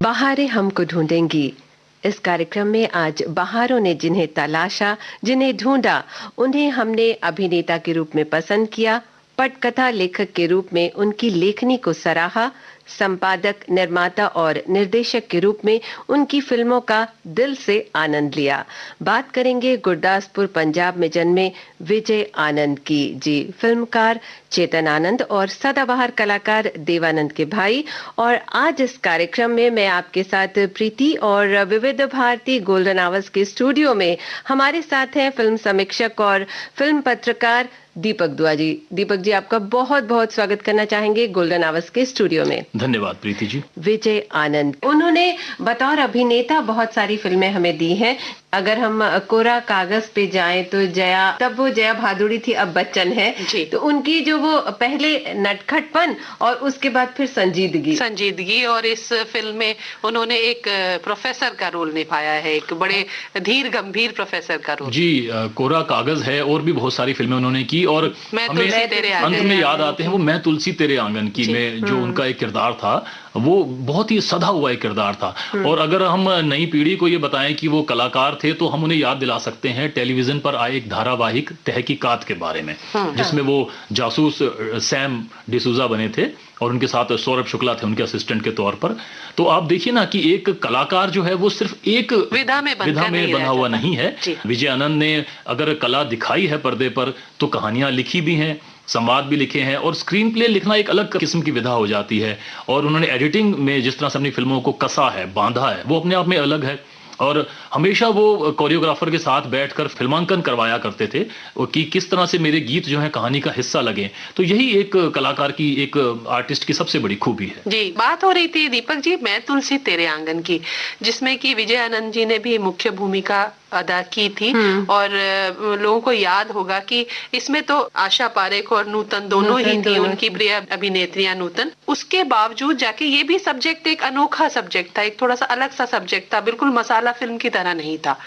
बहारें हमको ढूंढेंगी। इस कार्यक्रम में आज बहारों ने जिन्हें तलाशा, जिन्हें ढूंढा, उन्हें हमने अभिनेता के रूप में पसंद किया, पटकथा लेखक के रूप में उनकी लेखनी को सराहा, संपादक, निर्माता और निर्देशक के रूप में उनकी फिल्मों का दिल से आनंद लिया। बात करेंगे गुरदासपुर पंजाब में जन्मे विजय आनंद की। जी, फिल्मकार चेतन आनंद और सदाबहार कलाकार देवानंद के भाई। और आज इस कार्यक्रम में मैं आपके साथ प्रीति और विविध भारती गोल्डन आवर्स के स्टूडियो में हमारे साथ हैं फिल्म समीक्षक और फिल्म पत्रकार दीपक दुआ जी। दीपक जी, आपका बहुत बहुत स्वागत करना चाहेंगे गोल्डन आवर्स के स्टूडियो में। धन्यवाद प्रीति जी। विजय आनंद, उन्होंने बतौर अभिनेता बहुत सारी फिल्में हमें दी हैं। अगर हम कोरा कागज पे जाएं तो जया, तब वो जया भादुड़ी थी, अब बच्चन है जी। तो उनकी जो वो पहले नटखटपन और उसके बाद फिर संजीदगी और इस फिल्म में उन्होंने एक प्रोफेसर का रोल निभाया है, एक बड़े धीर गंभीर प्रोफेसर का रोल। जी, कोरा कागज है और भी बहुत सारी फिल्में उन्होंने की और हमें अंत में याद आते हैं वो मैं तुलसी तेरे आंगन की में जो उनका एक किरदार था, वो बहुत ही सधा हुआ एक किरदार था। और अगर हम नई पीढ़ी को ये बताएं कि वो कलाकार थे तो हम उन्हें याद दिला सकते हैं टेलीविजन पर आए एक धारावाहिक तहकीकात के बारे में, जिसमें वो जासूस सैम डिसूजा बने थे और उनके साथ सौरभ शुक्ला थे उनके असिस्टेंट के तौर पर। तो आप देखिए ना कि एक कलाकार जो है वो सिर्फ एक विधा में बंधा हुआ नहीं है। विजय आनंद ने अगर कला दिखाई है पर्दे पर तो कहानियां लिखी भी हैं, संवाद भी लिखे हैं और स्क्रीन प्ले लिखना एक अलग किस्म की विधा हो जाती है। और उन्होंने एडिटिंग में जिस तरह से अपनी फिल्मों को कसा है, बांधा है, वो अपने आप में अलग है। और हमेशा वो कोरियोग्राफर के साथ बैठकर फिल्मांकन करवाया करते थे कि किस तरह से मेरे गीत जो है कहानी का हिस्सा लगे। तो यही एक कलाकार की, एक आर्टिस्ट की सबसे बड़ी खूबी है। जी, बात हो रही थी दीपक जी मैं तुलसी तेरे आंगन की, जिसमें कि विजय आनंद जी ने भी मुख्य भूमिका अदा की थी। और लोगों को याद होगा कि इसमें तो आशा पारेख और नूतन दोनों ही थी, उनकी प्रिय अभिनेत्रियां नूतन। उसके बावजूद जाके ये भी सब्जेक्ट एक अनोखा सब्जेक्ट था, एक थोड़ा सा अलग सा सब्जेक्ट था, बिल्कुल मसाला फिल्म की तरह नहीं था।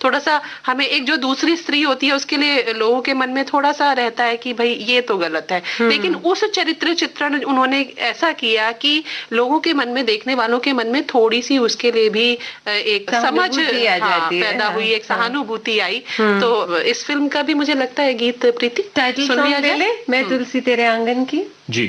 थोड़ा सा हमें एक जो दूसरी स्त्री होती है उसके लिए लोगों के मन में थोड़ा सा रहता है कि भाई ये तो गलत है, लेकिन उस चरित्र चित्रण उन्होंने ऐसा किया कि लोगों के मन में, देखने वालों के मन में थोड़ी सी उसके लिए भी एक समझ पैदा हुई, एक सहानुभूति आई। तो इस फिल्म का भी मुझे लगता है गीत प्रीति टाइटल सुन लिया जाए, मैं तुलसी तेरे आंगन की। जी,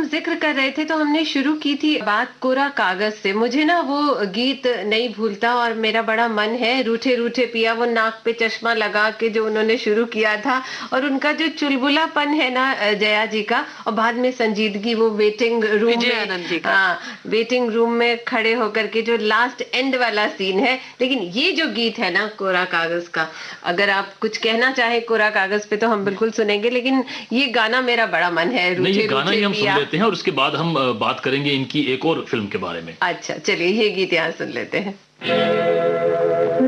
जिक्र कर रहे थे तो हमने शुरू की थी बात कोरा कागज से। मुझे ना वो गीत नहीं भूलता और मेरा बड़ा मन है, रूठे रूठे पिया, वो नाक पे चश्मा लगा के जो उन्होंने शुरू किया था, और उनका जो चुलबुलापन है ना जया जी का, और बाद में संजीदगी, वो वेटिंग रूम में, हाँ, वेटिंग रूम में खड़े होकर के जो लास्ट एंड वाला सीन है। लेकिन ये जो गीत है ना कोरा कागज का, अगर आप कुछ कहना चाहे कोरा कागज पे तो हम बिल्कुल सुनेंगे, लेकिन ये गाना मेरा बड़ा मन है। नहीं, ये गाना ही हम सुन लेते हैं और उसके बाद हम बात करेंगे इनकी एक और फिल्म के बारे में। अच्छा, चलिए ये गीत यहाँ सुन लेते हैं।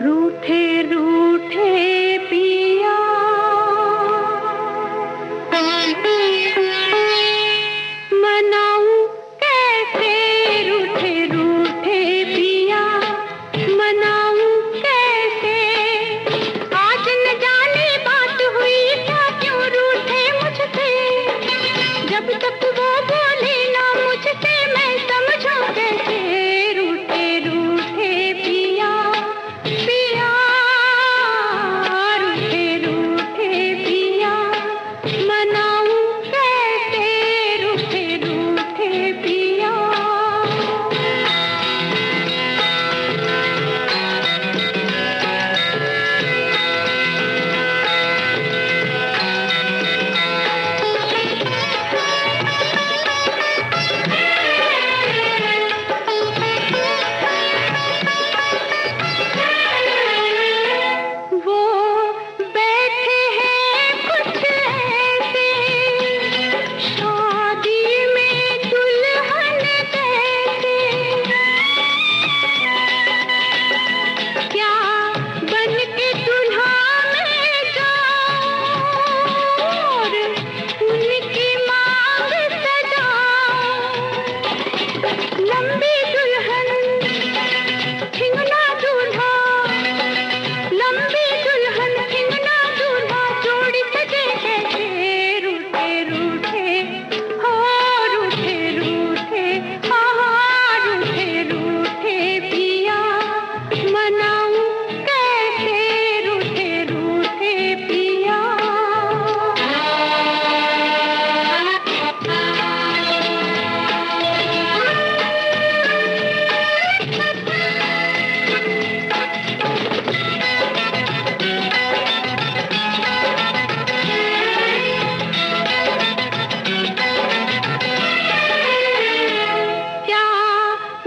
रूठे रूठे पिया मनाऊं कैसे, रूठे रूठे पिया मनाऊं कैसे, आज न जाने बात हुई क्या, क्यों रूठे मुझसे, जब तक वो बोले ना मुझसे मैं समझूं कैसे, रूठे रूठे पिया पिया, रूठे रूठे पिया मनाऊं कैसे, रूठे रूठे पिया। वो बैठे हैं कुछ ऐसे शादी में दुल्हन जैसे, क्या बन के दुल्हा में जाऊं और उनकी मांग सजाऊं, लंबी दुल्हन ठिंगना दूल्हा, लंबी दुल्हन ठिंगना दूल्हा, जोड़ी सजे कैसे, रूठे रूठे हो, रूठे रूठे, हाँ रूठे रूठे पिया मनाऊं कैसे, रूठे रूठे पिया। क्या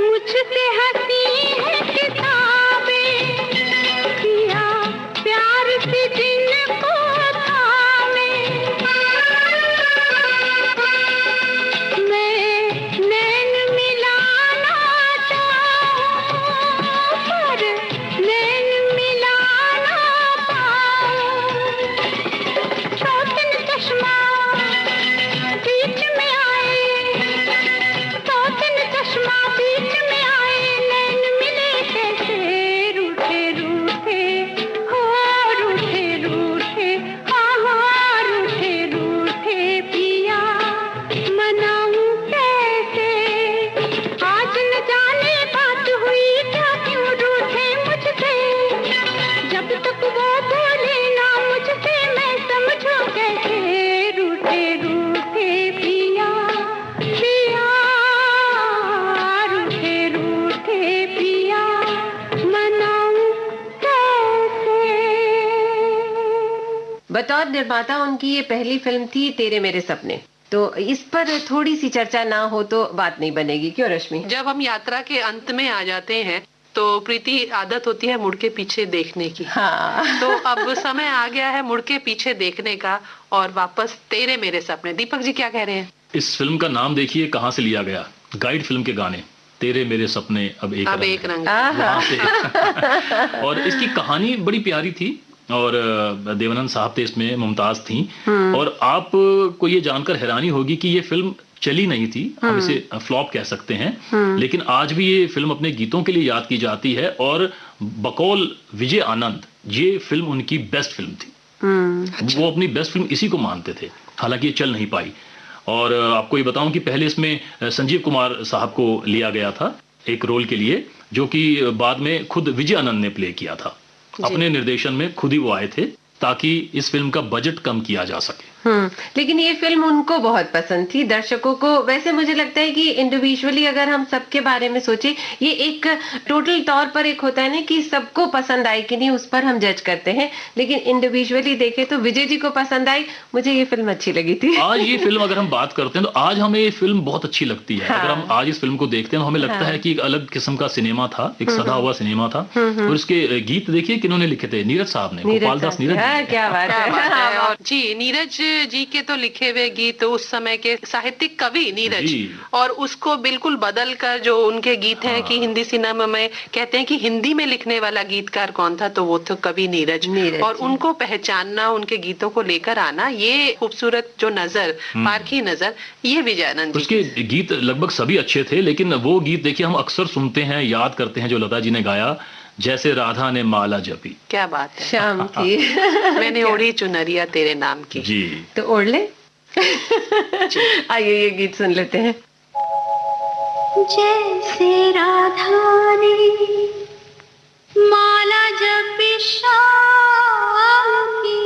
मुझसे हंसी है किताबें, या प्यार से जिनको थामे, मैं नैन मिलाना चाहूं पर नैन मिला ना पाऊं, सौतन चश्मा बीच में आए, सौतन चश्मा बीच में आए, नैन मिले कैसे, रूठे रूठे हो, रूठे रूठे, हाँ रूठे रूठे पिया मनाऊं कैसे, आज न जाने बात हुई क्या, क्यों रूठे मुझसे, जब तक वो बोले ना मुझसे मैं समझूं कैसे, रूठे रूठे पिया पिया, रूठे रूठे पिया मनाऊं कैसे। बतौर निर्माता उनकी ये पहली फिल्म थी तेरे मेरे सपने, तो इस पर थोड़ी सी चर्चा ना हो तो बात नहीं बनेगी, क्यों रश्मि? जब हम यात्रा के अंत में आ जाते हैं तो प्रीति आदत होती है मुड़ के पीछे देखने की। हाँ। तो अब समय आ गया है मुड़ के पीछे देखने का और वापस तेरे मेरे सपने। दीपक जी क्या कह रहे हैं? इस फिल्म का नाम देखिए कहाँ से लिया गया, गाइड फिल्म के गाने तेरे मेरे सपने अब एक रंग, वहाँ से। और इसकी कहानी बड़ी प्यारी थी और देवानंद साहब थे इसमें, मुमताज थी। और आप को ये जानकर हैरानी होगी कि ये फिल्म चली नहीं थी, हम इसे फ्लॉप कह सकते हैं, लेकिन आज भी ये फिल्म अपने गीतों के लिए याद की जाती है और बकौल विजय आनंद ये फिल्म उनकी बेस्ट फिल्म थी। वो अपनी बेस्ट फिल्म इसी को मानते थे, हालांकि ये चल नहीं पाई। और आपको ये बताऊं कि पहले इसमें संजीव कुमार साहब को लिया गया था एक रोल के लिए, जो कि बाद में खुद विजय आनंद ने प्ले किया था। अपने निर्देशन में खुद ही वो आए थे ताकि इस फिल्म का बजट कम किया जा सके। लेकिन ये फिल्म उनको बहुत पसंद थी, दर्शकों को। वैसे मुझे लगता है कि इंडिविजुअली अगर हम सबके बारे में सोचे, ये एक टोटल तौर पर एक होता है ना कि सबको पसंद आई कि नहीं, उस पर हम जज करते हैं, लेकिन इंडिविजुअली देखें तो विजय जी को पसंद आई, मुझे ये फिल्म अच्छी लगी थी। आज ये फिल्म अगर हम बात करते हैं तो आज हमें ये फिल्म बहुत अच्छी लगती है। अगर हम आज इस फिल्म को देखते हैं तो हमें लगता है कि एक अलग किस्म का सिनेमा था, एक सदा हुआ सिनेमा था। और इसके गीत देखिए किन्होंने लिखे थे, नीरज साहब ने, गोपाल दास नीरज। क्या बात है। और जी, नीरज जी के तो लिखे हुए गीत उस समय के साहित्यिक कवि नीरज, और उसको बिल्कुल बदल कर जो उनके गीत हैं कि हिंदी सिनेमा में कहते हैं कि हिंदी में लिखने वाला गीतकार कौन था, तो वो तो कवि नीरज। और उनको पहचानना, उनके गीतों को लेकर आना, ये खूबसूरत जो नजर, पारखी नजर, ये विजयानंद जी। उसके गीत लगभग सभी अच्छे थे, लेकिन वो गीत देखिए हम अक्सर सुनते हैं, याद करते हैं, जो लता जी ने गाया, जैसे राधा ने माला जपी। क्या बात है। शाम थी मैंने ओढ़ी चुनरिया तेरे नाम की। जी, तो ओढ़ ले। आइए ये गीत सुन लेते हैं। जैसे राधा ने माला जपी शाम की,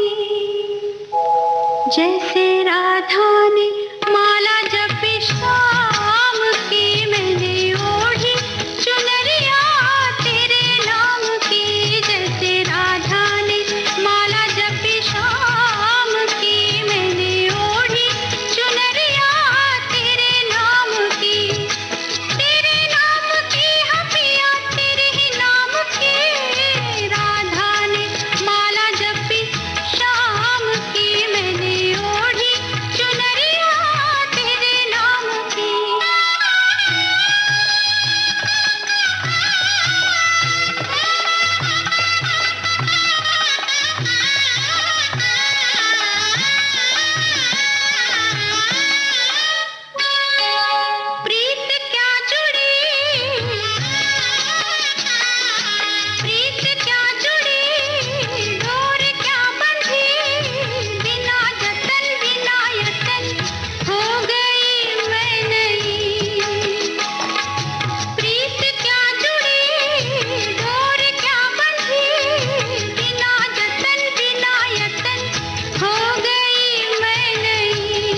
जैसे राधा ने माला जपी शाम की, मैंने ओढ़ी चुनरिया तेरे नाम की। जैसे राधा ने माला जपी शाम की, मैंने ओढ़ी चुनरिया तेरे नाम की। तेरे नाम की हफिया तेरे ही नाम की, राधा ने माला जपी शाम की, मैंने ओढ़ी चुनरिया तेरे नाम की। प्रीत क्या जुड़ी, प्रीत क्या जुड़ी, डोर क्या बंधी, बिना जतन बिना यतन हो गई मैं नहीं। प्रीत क्या जुड़ी, डोर क्या बंधी, बिना जतन बिना यतन हो गई मैं नहीं।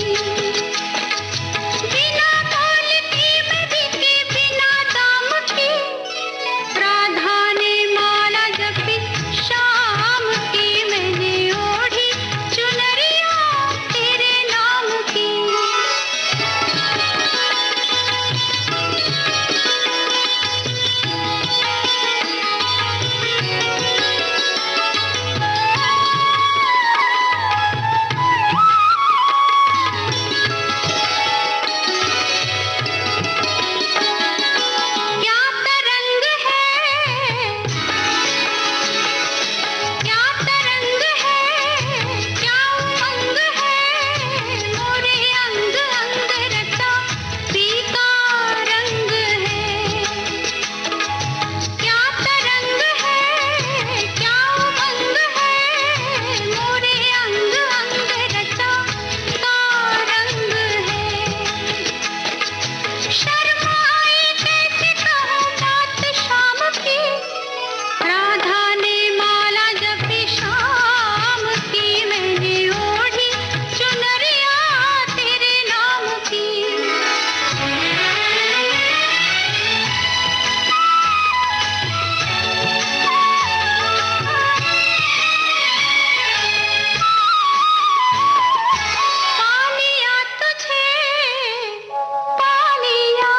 बिना मोल की मैं बिकी, बिना दाम की, राधा ने माला जपी शाम की, मैंने ओढ़ी चुनरिया तेरे नाम की। क्या तरंग है, क्या तरंग है, क्या उमंग है, मोरे अंग अंग रचा पीका रंग है। क्या तरंग है, क्या उमंग है, मोरे अंग अंग रचा का रंग है। शर्माए कैसे कहूँ बात शाम की, राधा ने माला जपी शाम की, मैंने ओढ़ी चुनरिया तेरे नाम की। पा लिया तुझे, पा लिया,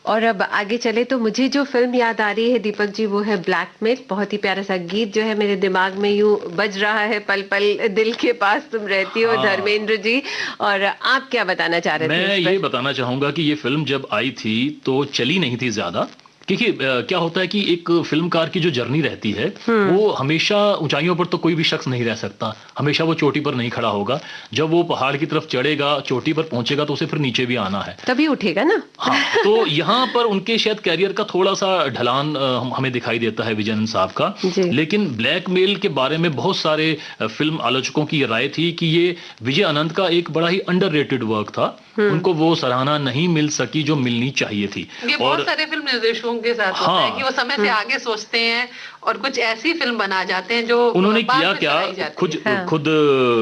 और अब आगे चले तो मुझे जो फिल्म याद आ रही है दीपक जी वो है ब्लैकमेल। बहुत ही प्यारा सा गीत जो है मेरे दिमाग में यूं बज रहा है, पल पल दिल के पास तुम रहती हो, धर्मेंद्र जी। और आप क्या बताना चाह रहे थे? मैं ये बताना चाहूंगा कि ये फिल्म जब आई थी तो चली नहीं थी ज्यादा, क्योंकि क्या होता है कि एक फिल्मकार की जो जर्नी रहती है वो हमेशा ऊंचाइयों पर तो कोई भी शख्स नहीं रह सकता, हमेशा वो चोटी पर नहीं खड़ा होगा। जब वो पहाड़ की तरफ चढ़ेगा, चोटी पर पहुंचेगा तो उसे फिर नीचे भी आना है, तभी उठेगा ना। हाँ, तो यहाँ पर उनके शायद कैरियर का थोड़ा सा ढलान हमें दिखाई देता है विजयानंद साहब का। लेकिन ब्लैकमेल के बारे में बहुत सारे फिल्म आलोचकों की राय थी कि ये विजय आनंद का एक बड़ा ही अंडररेटेड वर्क था, उनको वो सराहना नहीं मिल सकी जो मिलनी चाहिए थी। ये बहुत सारे फिल्म निर्देशकों के साथ होता है कि वो समय से आगे सोचते हैं और कुछ ऐसी फिल्म बना जाते हैं जो उन्होंने किया क्या, खुद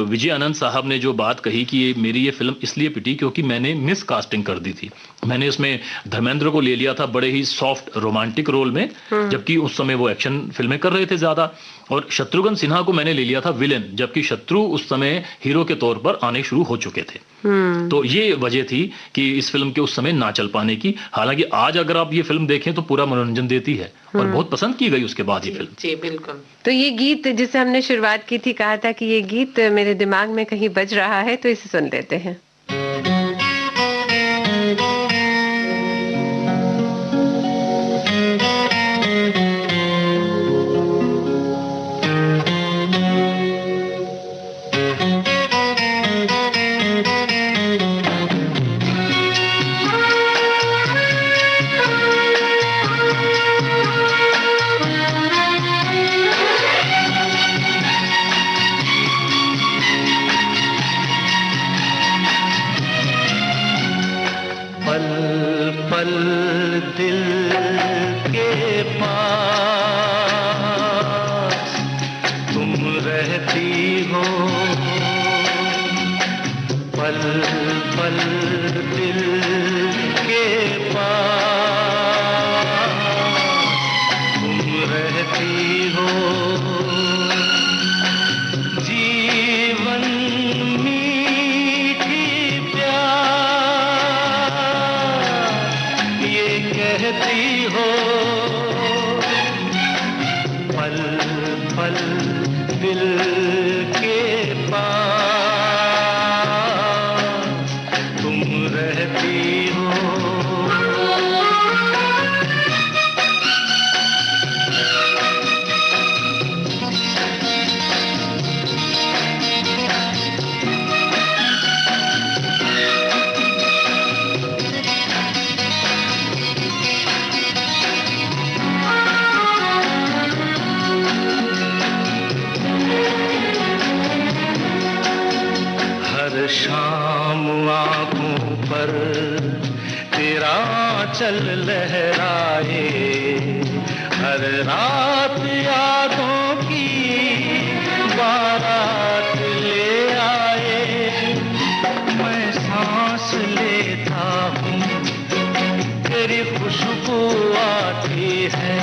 विजय आनंद साहब ने जो बात कही कि मेरी ये फिल्म इसलिए पिटी क्योंकि मैंने मिस कास्टिंग कर दी थी। मैंने इसमें धर्मेंद्र को ले लिया था बड़े ही सॉफ्ट रोमांटिक रोल में, जबकि उस समय वो एक्शन फिल्में कर रहे थे ज्यादा, और शत्रुघ्न सिन्हा को मैंने ले लिया था विलेन, जबकि शत्रु उस समय हीरो के तौर पर आने शुरू हो चुके थे। तो ये वजह थी कि इस फिल्म के उस समय ना चल पाने की। हालांकि आज अगर आप ये फिल्म देखें तो पूरा मनोरंजन देती है और बहुत पसंद की गई उसके बाद ये फिल्म। जी बिल्कुल। तो ये गीत जिसे हमने शुरुआत की थी, कहा था कि ये गीत मेरे दिमाग में कहीं बज रहा है, तो इसे सुन लेते हैं। चल लहराए, हर रात यादों की बारात ले आए। मैं सांस लेता हूँ तेरी खुशबू आती है,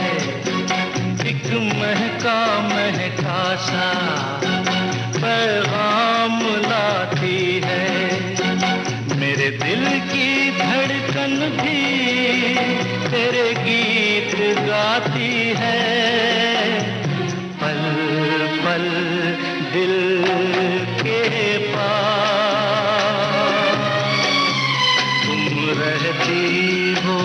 एक महका महका सा पैगाम लाती है। मेरे दिल की धड़कन भी तेरे गीत गाती है। पल पल दिल के पास तुम रहती हो।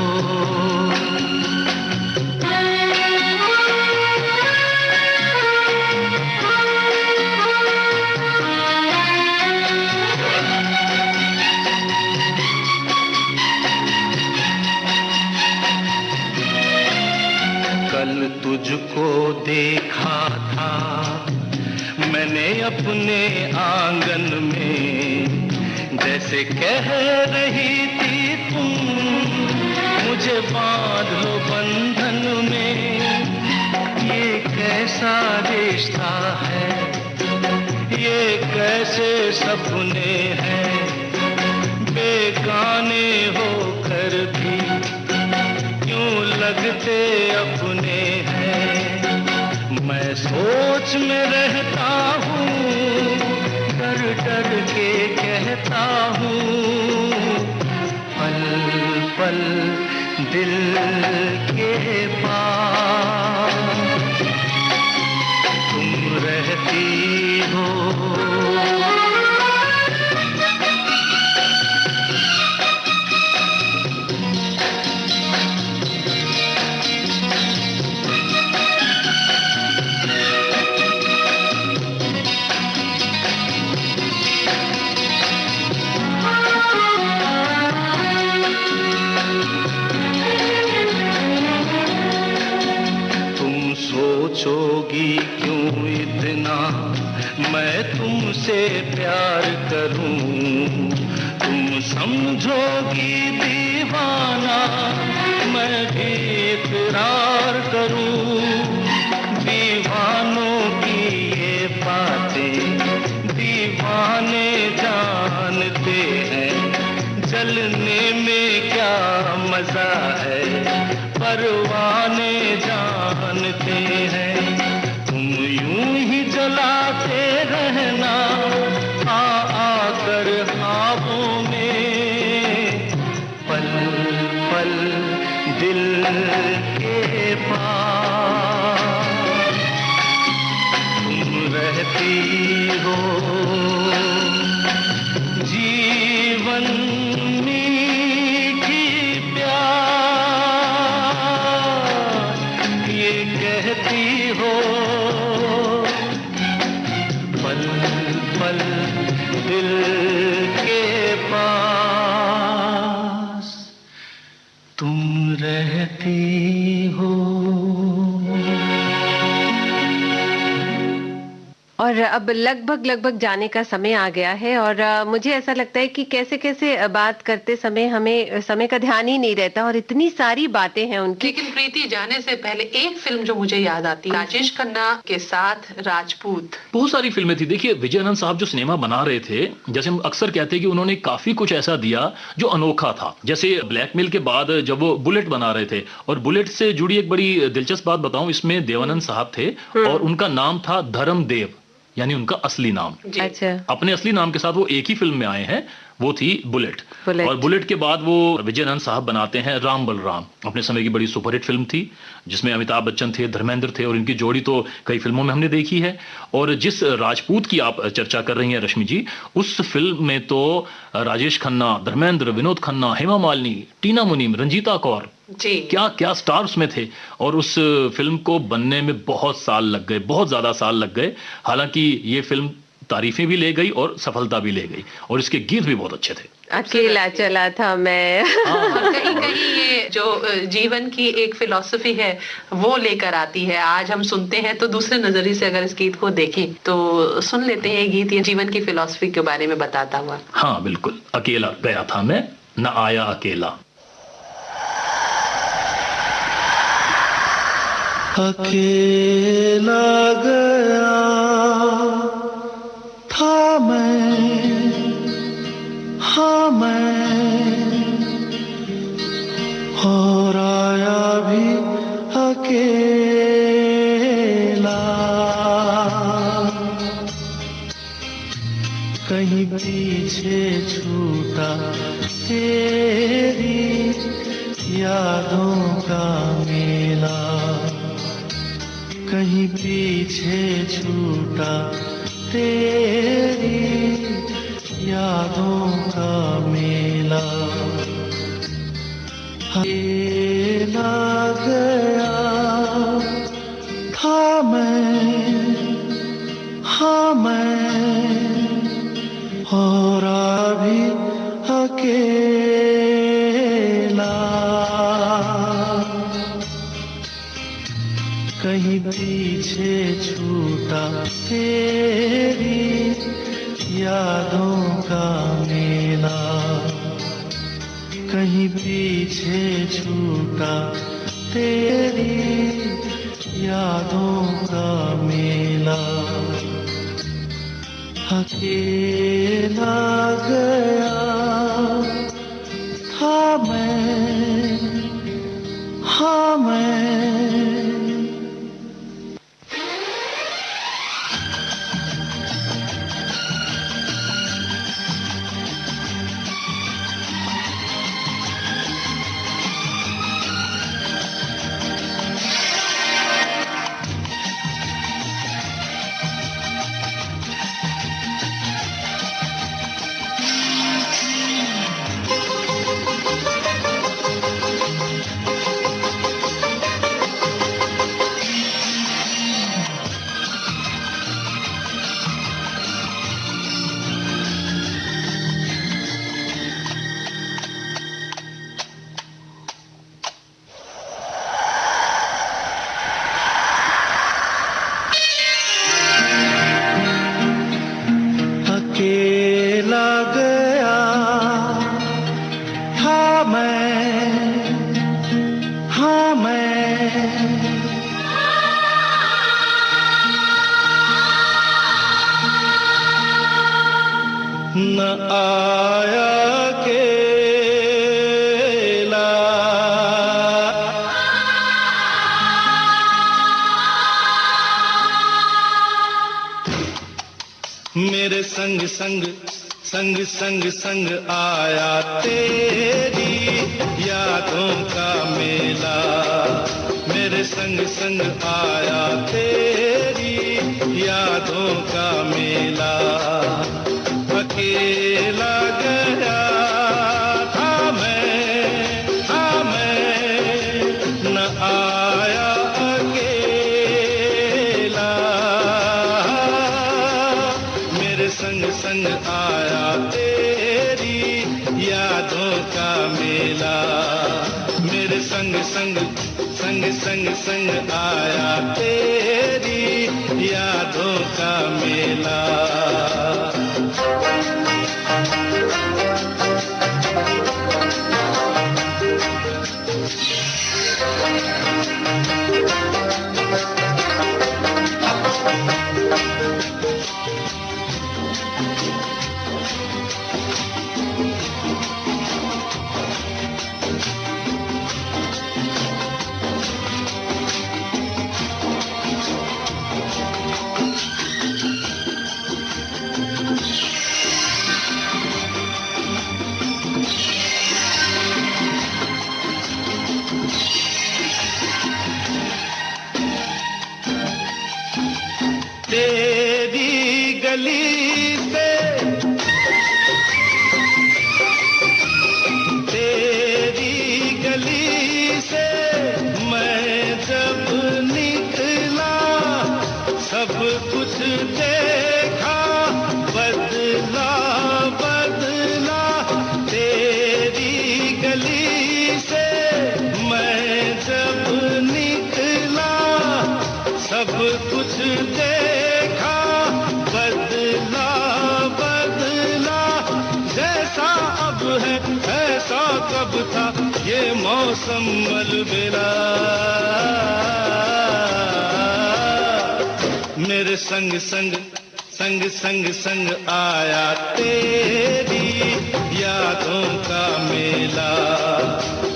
तुझको देखा था मैंने अपने आंगन में, जैसे कह रही थी तुम मुझे बांध लो बंधन में। ये कैसा रिश्ता है, ये कैसे सपने हैं, बेगाने होकर भी क्यों लगते अपने हैं। मैं सोच में रहता हूँ, डर डर के कहता हूँ, पल पल दिल के पास तुम रहती हो। सोचोगी क्यों इतना मैं तुमसे प्यार करूं, तुम समझोगी दीवाना मैं भी इकरार करूं। दीवानों की ये बातें दीवाने जानते हैं, जलने में क्या मजा है परवाने जानते हैं। तुम यूं ही जलाते रहना आकर ख्वाबों में, पल पल दिल के पास तुम रहती हो। जीवन हो पल पल दिल के पास तुम रहती हो। और अब लगभग जाने का समय आ गया है और मुझे ऐसा लगता है कि कैसे कैसे बात करते समय हमें समय का ध्यान ही नहीं रहता और इतनी सारी बातें हैं उनकी। लेकिन प्रीति जाने से पहले एक फिल्म जो मुझे याद आती है, राजेश खन्ना के साथ राजपूत। बहुत सारी फिल्में थी। देखिए विजय आनंद साहब जो सिनेमा बना रहे थे, जैसे हम अक्सर कहते हैं कि उन्होंने काफी कुछ ऐसा दिया जो अनोखा था। जैसे ब्लैकमेल के बाद जब वो बुलेट बना रहे थे, और बुलेट से जुड़ी एक बड़ी दिलचस्प बात बताऊं, इसमें देवानंद साहब थे और उनका नाम था धर्मदेव, यानी उनका असली नाम। अच्छा। अपने असली नाम के साथ वो एक ही फिल्म में आए हैं, वो थी बुलेट। और बुलेट के बाद वो विजय आनंद साहब बनाते हैं राम बलराम, अपने समय की बड़ी सुपरहिट फिल्म थी जिसमें अमिताभ बच्चन थे, धर्मेंद्र थे, और इनकी जोड़ी तो कई फिल्मों में हमने देखी है। और जिस राजपूत की आप चर्चा कर रही हैं रश्मि जी, उस फिल्म में तो राजेश खन्ना, धर्मेंद्र, विनोद खन्ना, हेमा मालिनी, टीना मुनीम, रंजीता कौर, क्या क्या स्टार उसमें थे। और उस फिल्म को बनने में बहुत साल लग गए, बहुत ज्यादा साल लग गए। हालांकि ये फिल्म तारीफें भी ले गई और सफलता भी ले गई, और इसके गीत भी बहुत अच्छे थे। अकेला चला था मैं। और कहीं कहीं ये जो जीवन की एक फिलॉसफी है वो लेकर आती है। आज हम सुनते हैं तो दूसरे नजरिए से अगर इस गीत को देखें तो सुन लेते हैं, ये गीत ये जीवन की फिलॉसफी के बारे में बताता हुआ। हाँ बिल्कुल, अकेला गया था मैं, न आया अकेला। अकेला गया था मैं, हाँ मैं, और आया भी अकेला। कहीं पीछे छूटा तेरी यादों का मेला, कहीं पीछे छूटा तेरी यादों का मेला। अकेला गया था मैं, हाँ मैं, और अभी अकेला। कहीं पीछे छूटा तेरी यादों का मेला, कहीं पीछे छूटा तेरी यादों का मेला। अकेला गया था मैं, हाँ मैं। न आया अकेला। मेरे संग संग संग संग संग आया तेरी यादों का मेला। मेरे संग संग आया तेरी यादों का मेला। अकेला गया था मैं न आया अकेला। मेरे संग संग आया तेरी यादों का मेला। मेरे संग संग संग संग संग आया तेरी यादों का मेला। तेरी गली से तेरी गली से मैं जब निकला सब कुछ देखा बदला बदला। तेरी गली से मैं जब निकला सब कुछ देखा बदला बदला। जैसा अब है ऐसा कब था ये मौसम अलबेला। मेरे संग संग संग संग संग आया तेरी यादों का मेला।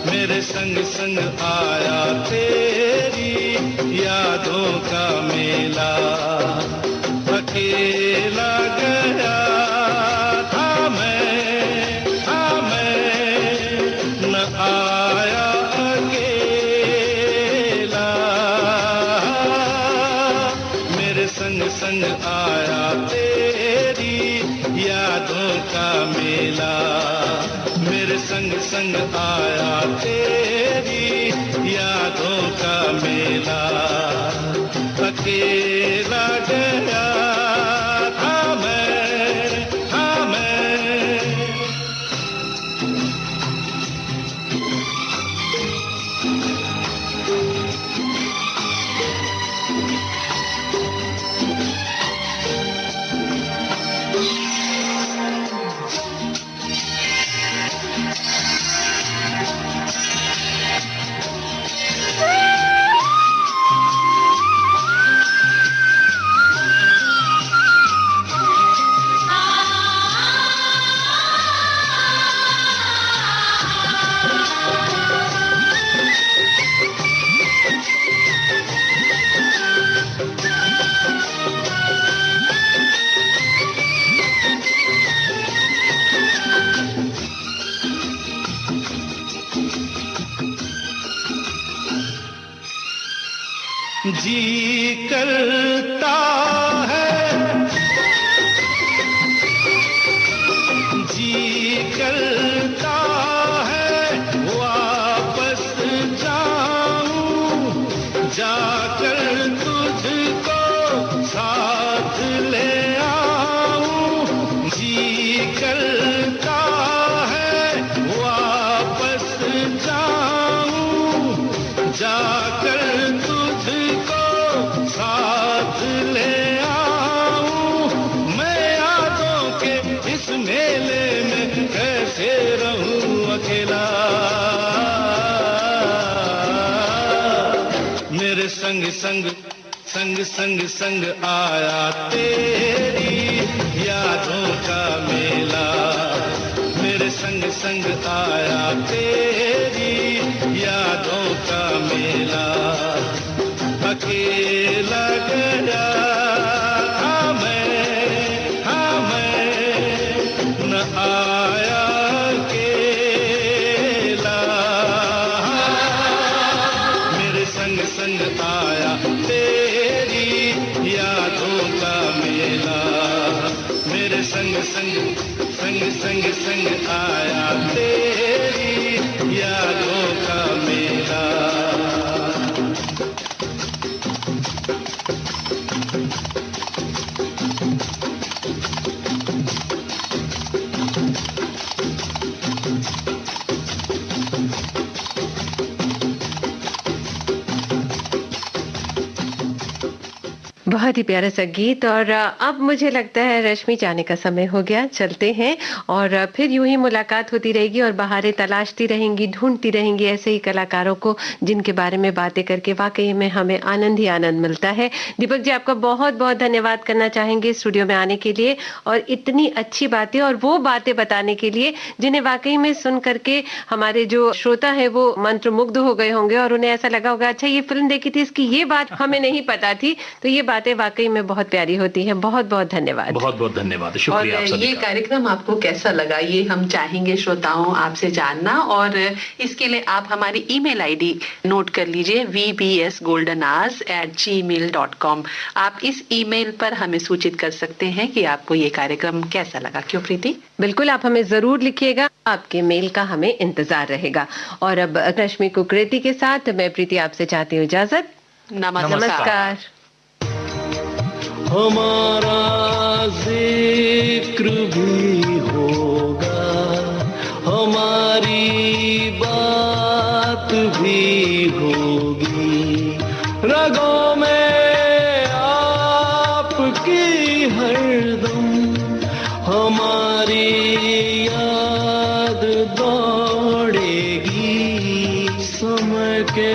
मेरे संग संग आया तेरी यादों का मेला। अकेला गया था मैं न आया अकेला। मेरे संग संग आया तेरी यादों का मेला। मेरे संग संग आया तेरी यादों का मेला। अकेला गया था मैं। जी करता है जी करता है वापस जाऊं जाकर तुझको साथ ले आऊं। जी करता है वापस जाऊं जाकर साथ ले आऊं। मैं यादों के इस मेले में कैसे रहूं अकेला। मेरे संग संग संग संग संग आया तेरी यादों का मेला। संग आया तेरी यादों का मेला, अकेला गया हाँ मैं न आया अकेला, मेरे संग संग आया तेरी यादों का मेला, मेरे संग संग संग संग संग आया तेरी यादों का मेला। बहुत ही प्यारा सा गीत। और अब मुझे लगता है रश्मि जाने का समय हो गया, चलते हैं और फिर यूं ही मुलाकात होती रहेगी और बहारें तलाशती रहेंगी, ढूंढती रहेंगी ऐसे ही कलाकारों को जिनके बारे में बातें करके वाकई में हमें आनंद ही आनंद मिलता है। दीपक जी, आपका बहुत बहुत धन्यवाद करना चाहेंगे स्टूडियो में आने के लिए और इतनी अच्छी बातें और वो बातें बताने के लिए जिन्हें वाकई में सुन करके हमारे जो श्रोता है वो मंत्रमुग्ध हो गए होंगे और उन्हें ऐसा लगा होगा अच्छा ये फिल्म देखी थी, इसकी ये बात हमें नहीं पता थी। तो ये बातें वाकई में बहुत प्यारी होती है। बहुत बहुत धन्यवाद। बहुत बहुत धन्यवाद, शुक्रिया आप सभी ये का। कार्यक्रम आपको कैसा लगा ये हम चाहेंगे श्रोताओं आपसे जानना, और इसके लिए आप हमारी ईमेल आईडी नोट कर लीजिए vbsgoldenhours@gmail.com। आप इस ईमेल पर हमें सूचित कर सकते हैं कि आपको ये कार्यक्रम कैसा लगा। क्यों प्रीति? बिल्कुल, आप हमें जरूर लिखिएगा, आपके मेल का हमें इंतजार रहेगा। और अब रश्मि कुकरेती के साथ मैं प्रीति आपसे चाहती हूँ इजाजत। नमस्कार। हमारा जिक्र भी होगा, हमारी बात भी होगी, रगों में आपकी हरदम हमारी याद दौड़ेगी, समय के